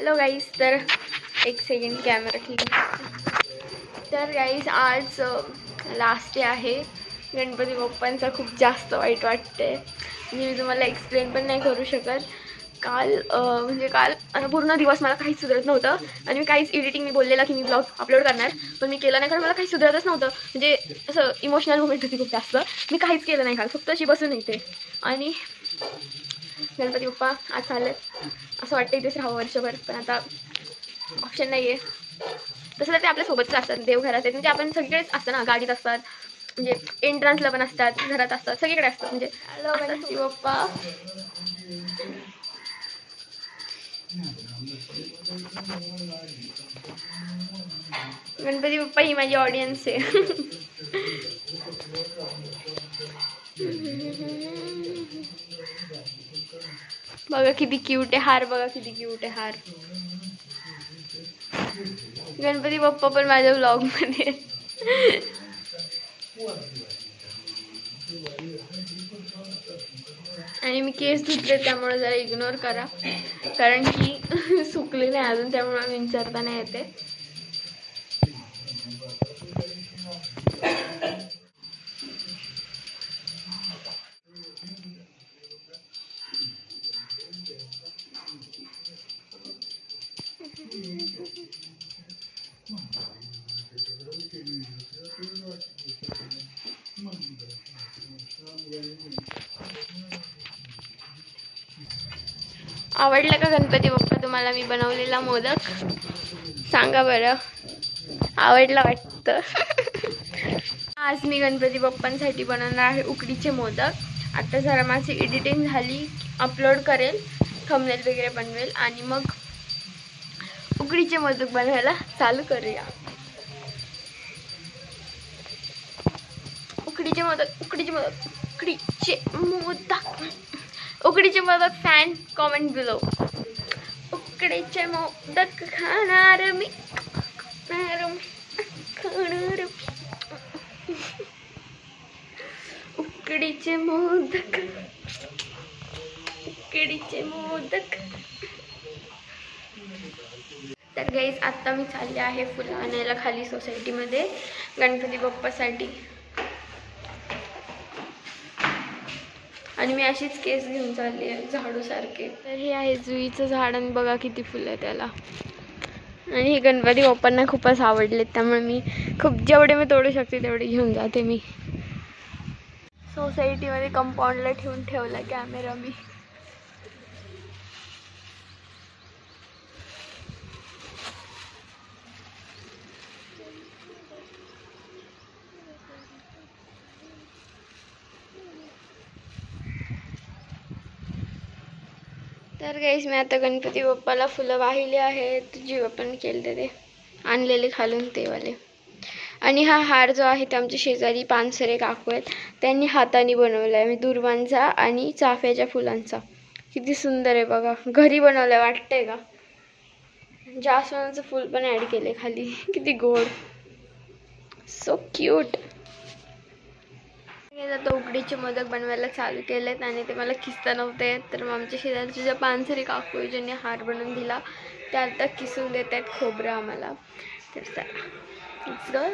Hello guys, तर एक second camera clean. तर गाईज आज लास्ट डे आहे. गणपती बाप्पांचा खूप जास्त वाईट वाटते. मी तुम्हाला एक्सप्लेन पण नाही करू शकत. काल पूर्ण दिवस मला काहीच सुधरत नव्हतं आणि मी काहीच एडिटिंग मी बोललेलं की मी ब्लॉग अपलोड करणार, पण मी केलं नाही कारण मला काहीच सुधरतच नव्हतं. म्हणजे असं इमोशनल मुवमेंट होती खूप जास्त. मी काहीच केलं नाही काल, फक्त अशी बसून येते. आणि गणपती बाप्पा आज आले, असं वाटतं इथेच राहावं वर्षभर, पण आता ऑप्शन नाही आहे. तसं तर ते आपल्यासोबतच असतात देवघरात. म्हणजे आपण सगळीकडेच असतं ना, गाडीत असतात, म्हणजे एंट्रन्सला पण असतात, घरात असतात, सगळीकडे असतात. म्हणजे हॅलो गणपती बाप्पा. गणपती बाप्पा ही माझी ऑडियन्स आहे. बघा किती क्यूट आहे हार, बघा किती क्यूट आहे हार. गणपती बाप्पा पण माझ्या व्लॉग मध्ये. आणि मी केस धुतले त्यामुळे जरा इग्नोर करा, कारण की सुकले नाही अजून, त्यामुळे विचारता नाही येते. आवडला का गणपती बाप्पा तुम्हाला मी बनवलेला मोदक? सांगा बरं, आवडला वाटतं. आज मी गणपती बाप्पांसाठी बनवणार आहे उकडीचे मोदक. आता जरा माझी एडिटिंग झाली, अपलोड करेल, थंबनेल वगैरे बनवेल आणि मग उकडीचे मोदक बनवायला चालू करूया. उकडीचे मोदक, उकडीचे मोदक, उकडीचे मोदक, उकडीचे मोदक फॅन कॉमेंट बिलो. उकडीचे मोदक खाणार मी, खाणार उकडीचे मोदक, उकडीचे मोदक. तर गाईज आता मी चालले आहे फुलं आणायला खाली सोसायटीमध्ये गणपती बाप्पासाठी. आणि मी अशीच केस घेऊन चालली आहे झाडू सारखे. तर हे आहे जुईचं झाड आणि बघा किती फुलं आहे त्याला. आणि हे गणपती बाप्पांना खूपच आवडलेत, त्यामुळे मी जेवढे मी तोडू शकते तेवढे घेऊन जाते. मी सोसायटीमध्ये कंपाऊंडला ठेवला कॅमेरा मी. तर गाईस मी आता गणपती बाप्पाला फुलं वाहिली आहेत, जे आपण केले ते आणलेले खालून ते वाले. आणि हा हार जो आहे ते आमच्या शेजारी पानसरे काकू आहेत, त्यांनी हाताने बनवला आहे. मी दुर्वांचा आणि चाफ्याच्या फुलांचा. किती सुंदर आहे बघा, घरी बनवलं आहे वाटतंय का. जास्वंदाचं फुल पण ॲड केले खाली, किती गोड, सो क्यूट. आता उकडीचे मोदक बनवायला चालू केलेत आणि ते मला किसता नव्हते, तर मग आमच्या शेजारचे ज्या पानसरी काकू आहे ज्यांनी हार बनवून दिला ते आता किसून देत आहेत खोबरं आम्हाला. तर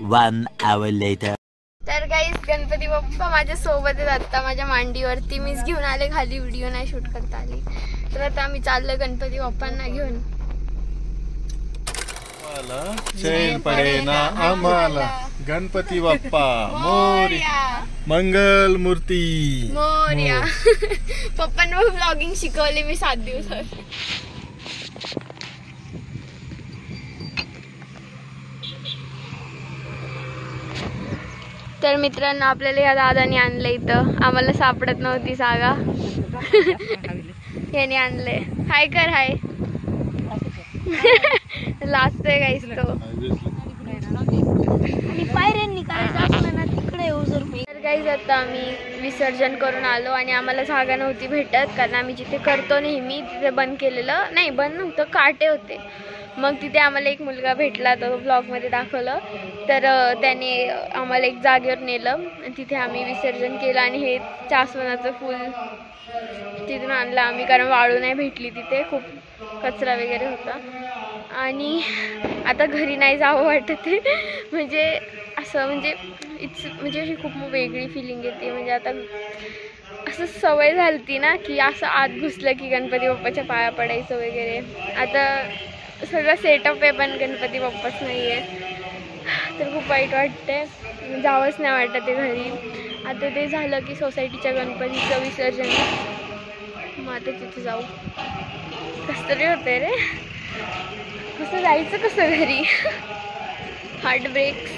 1 hour later. तर गाईस गणपती बाप्पा माझ्या सोबत आहेत आता माझ्या मांडीवरती. मीच घेऊन आले खाली, व्हिडिओ नाही शूट करता आली. तर आता आम्ही चाललोय गणपती बाप्पांना घेऊन. चैन पडे ना आम्हाला गणपती बाप्पा मोरया, मंगल मूर्ती मोरया. पप्पांना व्लॉगिंग शिकवले मी 7 दिवसात. तर मित्रांनो आपल्याला या दादाने आणलं इथं, आम्हाला सापडत नव्हती जागा. याने आणलंय. हाय कर, हाय. लास्ट आहे गाईस तो. आणि पायऱ्यांनी करायचं असलं ना तिकडे येऊ जर. तर गाईस आता आम्ही विसर्जन करून आलो आणि आम्हाला जागा नव्हती भेटत, कारण आम्ही जिथे करतो नेहमी तिथे बंद केलेलं, नाही बंद नव्हतं, काटे होते. मग तिथे आम्हाला एक मुलगा भेटला, तो ब्लॉगमध्ये दाखवलं. तर त्याने आम्हाला एक जागेवर नेलं आणि तिथे आम्ही विसर्जन केलं. आणि हे जास्वंदाचं फूल तिथून आणलं आम्ही, कारण वाळू नाही भेटली तिथे, खूप कचरा वगैरे होता. आणि आता घरी नाही जावं वाटत आहे. म्हणजे असं म्हणजे म्हणजे अशी खूप वेगळी फिलिंग येते. म्हणजे आता असं सवय झाली ना की असं आत घुसलं की गणपती बाप्पाच्या पाया पडायचं वगैरे. आता सगळं सेटअप आहे पण गणपती बाप्पाच नाही आहे, तर खूप वाईट वाटते. जावंच नाही वाटत आहे घरी. आता ते झालं की सोसायटीच्या गणपतीचं विसर्जन, मग आता तिथे जाऊ. कसं तरी होतंय रे, कसं जायचं कसं घरी. Heart breaks.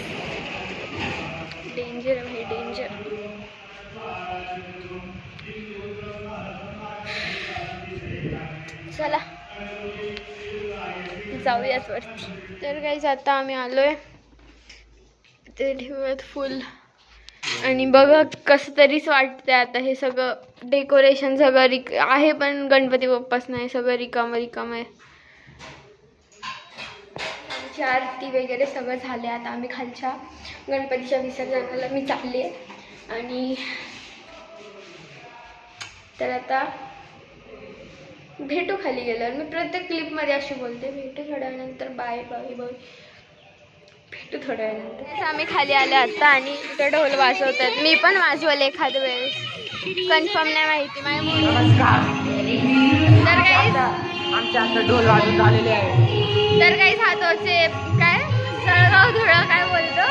डेंजर आहे डेंजर. चला जाऊयाच वरती. तर काहीच आता आम्ही आलोय ते ठेवूयात फुल. आणि बघा कसं तरीच वाटतंय आता. हे सगळं डेकोरेशन सगळं आहे पण गणपती बाप्पाच नाही, सगळं रिकामं आहे. आमची आरती वगैरे सगळं झाले. आता आम्ही खालच्या गणपतीच्या विसर्जनाला मी चालले. आणि तर आता भेटू खाली गेल्यावर. मी प्रत्येक क्लिपमध्ये अशी बोलते, भेटू थोड्या वेळानंतर, बाय बाय बाय, भेटू थोड्या वेळानंतर. आम्ही खाली आले आता आणि इथं ढोल वाजवतात. मी पण वाजवले एखाद्या वेळेस, कन्फर्म नाही माहिती माझ्या. तर काही आमच्या आता ढोल वाजून झालेले आहे. तर काही हातोचे काय जळगाव धुळा काय बोलतो,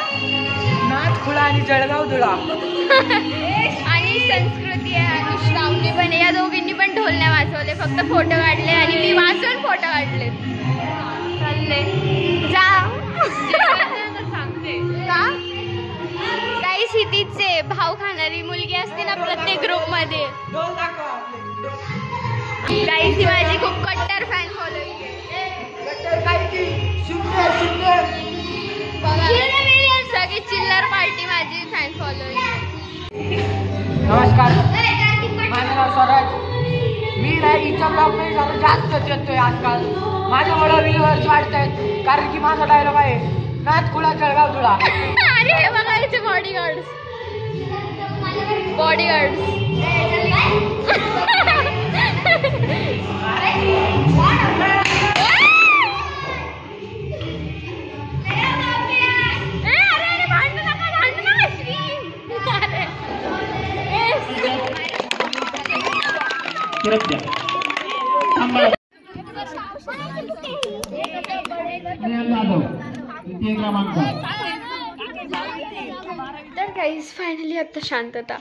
नाथ खुळा आणि जळगाव धुळा. आणि संस्कृती आहे आणि श्रावणी पण आहे. या दोघींनी पण ढोल नाही वाजवले, फक्त फोटो काढले आणि मी वाजवून फोटो काढले. चालले जा सांगते का काही सिटीचे भाव खाणारी मुलगी असते ना प्रत्येक ग्रुप मध्ये. काही ती माझी खूप कट्टर फॅन फॉलोइंग सगळी चिल्लर पार्टी माझी फॅन फॉलोइंग. नमस्कार, माझं नाव स्वराज. मी नाही हिच्या ब्लॉग मध्ये जरा जास्तच येतोय आजकाल. माझ्यामुळे व्ह्यूअर्स वाढत आहेत कारण की माझा डायलॉग आहे नाथ खुळा जळगाव धुळा. अरे हे बघायचे बॉडीगार्ड्स. तर काहीच फायनली आता शांतता.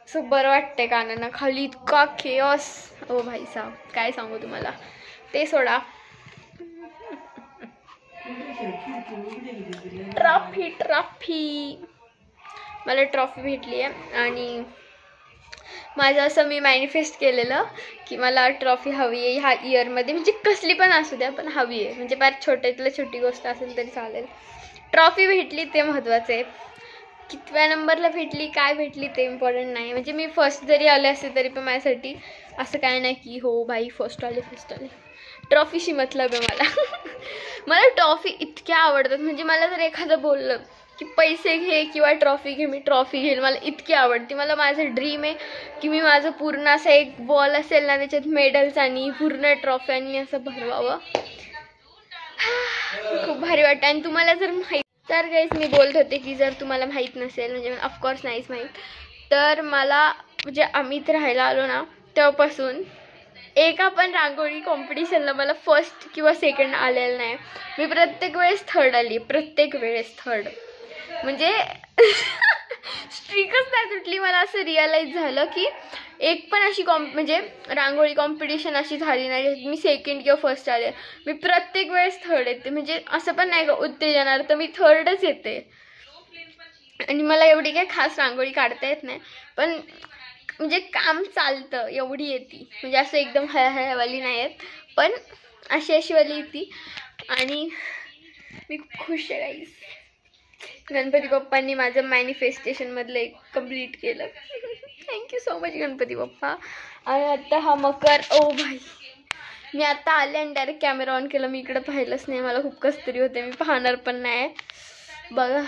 सो बरं वाटतंय कानांना. खाली इतका केओस, ओ भाई साहब काय सांगू तुम्हाला. ते सोडा, ट्रॉफी मला ट्रॉफी भेटली आहे. आणि माझं असं मी मॅनिफेस्ट केलेलं की मला ट्रॉफी हवी आहे ह्या इयरमध्ये. म्हणजे कसली पण असू द्या पण हवी आहे. म्हणजे फार छोट्यातलं छोटी गोष्ट असेल तरी चालेल. ट्रॉफी भेटली ते महत्त्वाचं आहे. कितव्या नंबरला भेटली काय भेटली ते इम्पॉर्टंट नाही. म्हणजे मी फर्स्ट जरी आले असते तरी पण माझ्यासाठी असं काय नाही की हो बाई फर्स्ट आले. ट्रॉफीशी मतलब आहे मला. मला ट्रॉफी इतक्या आवडतात. म्हणजे मला जर एखादं बोललं की पैसे घे किंवा ट्रॉफी घे, मी ट्रॉफी घेईल. मला इतकी आवडते. मला माझं ड्रीम आहे की मी माझं पूर्ण असं एक वॉल असेल ना त्याच्यात मेडल्स आणि पूर्ण ट्रॉफ्यांनी असं भरवावं. खूप भारी वाटतं. आणि तुम्हाला जर माहीत, तर गाईस मी बोलत होते की जर तुम्हाला माहीत नसेल, म्हणजे ऑफकोर्स नाहीच माहीत, तर मला म्हणजे आम्ही इथं राहायला आलो ना तेव्हापासून एका पण रांगोळी कॉम्पिटिशनला मला फर्स्ट किंवा सेकंड आलेलं नाही. मी प्रत्येक वेळेस थर्ड आली, प्रत्येक वेळेस थर्ड. म्हणजे स्ट्रीकच नाही तुटली. मला असं रिअलाईज झालं की एक पण अशी म्हणजे रांगोळी कॉम्पिटिशन अशी झाली नाही मी सेकंड किंवा फर्स्ट आले. मी प्रत्येक वेळेस थर्ड येते. म्हणजे असं पण नाही का उत्तेजनार्थ मी थर्डच येते. आणि मला एवढी काही खास रांगोळी काढता येत नाही पण म्हणजे काम चालतं एवढी येते. म्हणजे असं एकदम हळहळवाली नाही येत पण अशी वाली येते. आणि मी खुश आहे गाईस. गणपती बाप्पांनी माझं मॅनिफेस्टेशनमधलं एक कम्प्लीट केलं. Thank you so much Ganpati Bappa. आणि आता हा मकर, ओ भाई मी आता आले आणि डायरेक्ट कॅमेरा ऑन केला. मी इकडं पाहिलंच नाही. मला खूप कसं तरी होते. मी पाहणार पण नाही. बघा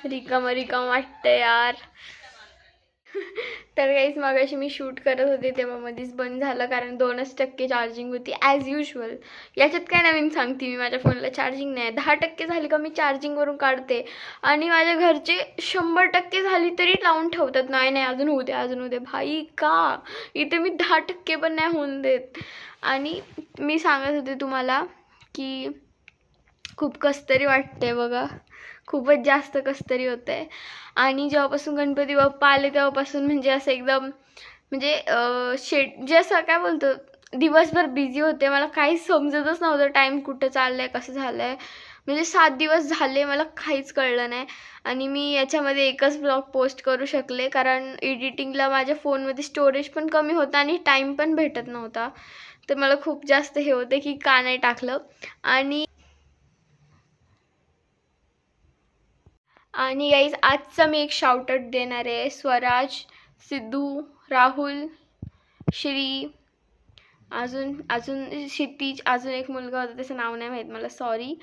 रिकाम वाटतं यार. तर काहीच मागाशी मी शूट करत होते तेव्हा मध्येच बंद झालं, कारण 2% चार्जिंग होती ॲज युजल. याच्यात काय नवीन सांगते मी, माझ्या फोनला चार्जिंग नाही. 10% झाली का मी चार्जिंगवरून काढते, आणि माझ्या घरचे 100% झाली तरी लावून ठेवतात, नाही अजून होऊ दे अजून होऊ दे. भाई का, इथे मी 10% पण नाही होऊन देत. आणि मी सांगत होते तुम्हाला की खूप कसतरी वाटते बघा, खूपच जास्त कसतरी होतं आहे. आणि जेव्हापासून गणपती बाप्पा आले तेव्हापासून म्हणजे असं एकदम म्हणजे जे असं काय बोलतो, दिवसभर बिझी होते. मला काहीच समजतच नव्हतं टाईम कुठं चाललं आहे, कसं झालं आहे. म्हणजे 7 दिवस झाले मला काहीच कळलं नाही. आणि मी याच्यामध्ये एकच ब्लॉग पोस्ट करू शकले, कारण एडिटिंगला माझ्या फोनमध्ये स्टोरेज पण कमी होता आणि टाईम पण भेटत नव्हता. तर मला खूप जास्त हे होते की का नाही टाकलं. आणि गाईज आजचा मी एक शाउटआउट देणार आहे स्वराज, सिद्धू, राहुल, श्री, अजून क्षितिज, अजून एक मुलगा होता त्याचं नाव नाही माहीत मला, सॉरी.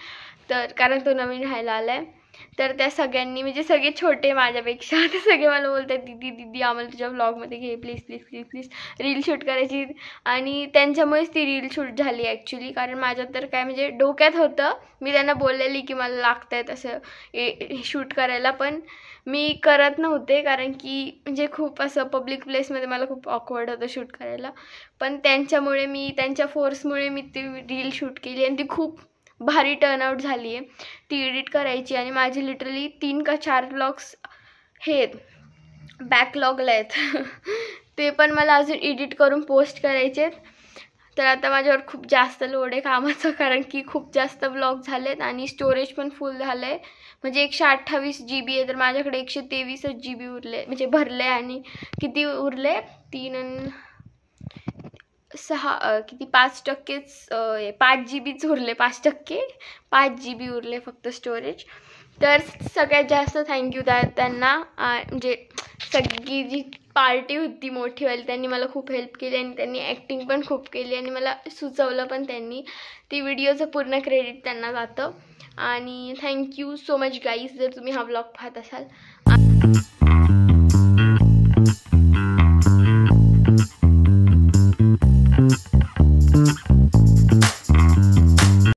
तर कारण तो नवीन राहायला आला आहे. तर त्या सगळ्यांनी म्हणजे सगळे छोटे माझ्यापेक्षा ते सगळे मला बोलतात दीदी आम्हाला तुझ्या व्लॉगमध्ये घे please please please please, reel shoot करायची. आणि त्यांच्यामुळेच ती रील शूट झाली ॲक्च्युली, कारण माझं तर काय म्हणजे डोक्यात होतं, मी त्यांना बोललेली की मला लागतं आहे तसं शूट करायला, पण मी करत नव्हते, कारण की म्हणजे खूप असं पब्लिक प्लेसमध्ये मला खूप ऑकवर्ड होतं शूट करायला. पण त्यांच्यामुळे त्यांच्या फोर्समुळे मी ती रील शूट केली, आणि ती खूप भारी टर्नआउट झाली आहे. ती एडिट करायची, आणि माझे लिटरली 3 का 4 व्लॉग्स हे बॅकलॉगला आहेत ते पण मला अजून एडिट करून पोस्ट करायचे आहेत. तर आता माझ्यावर खूप जास्त लोड आहे कामाचं, कारण की खूप जास्त व्लॉग झालेत आणि स्टोरेज पण फुल झालं आहे. म्हणजे 128 GB आहे, तर माझ्याकडे 123 GB उरले, म्हणजे भरले. आणि किती उरले, 5 GBच उरले, 5 GB उरले फक्त स्टोरेज. तर सगळ्यात जास्त थँक्यू त्यांना, म्हणजे सगळी जी पार्टी होती मोठीवाली त्यांनी मला खूप हेल्प केली, आणि त्यांनी ॲक्टिंग पण खूप केली, आणि मला सुचवलं पण त्यांनी. ती व्हिडिओचं पूर्ण क्रेडिट त्यांना जातं. आणि थँक्यू सो मच गाईज, जर तुम्ही हा व्लॉग पाहत असाल.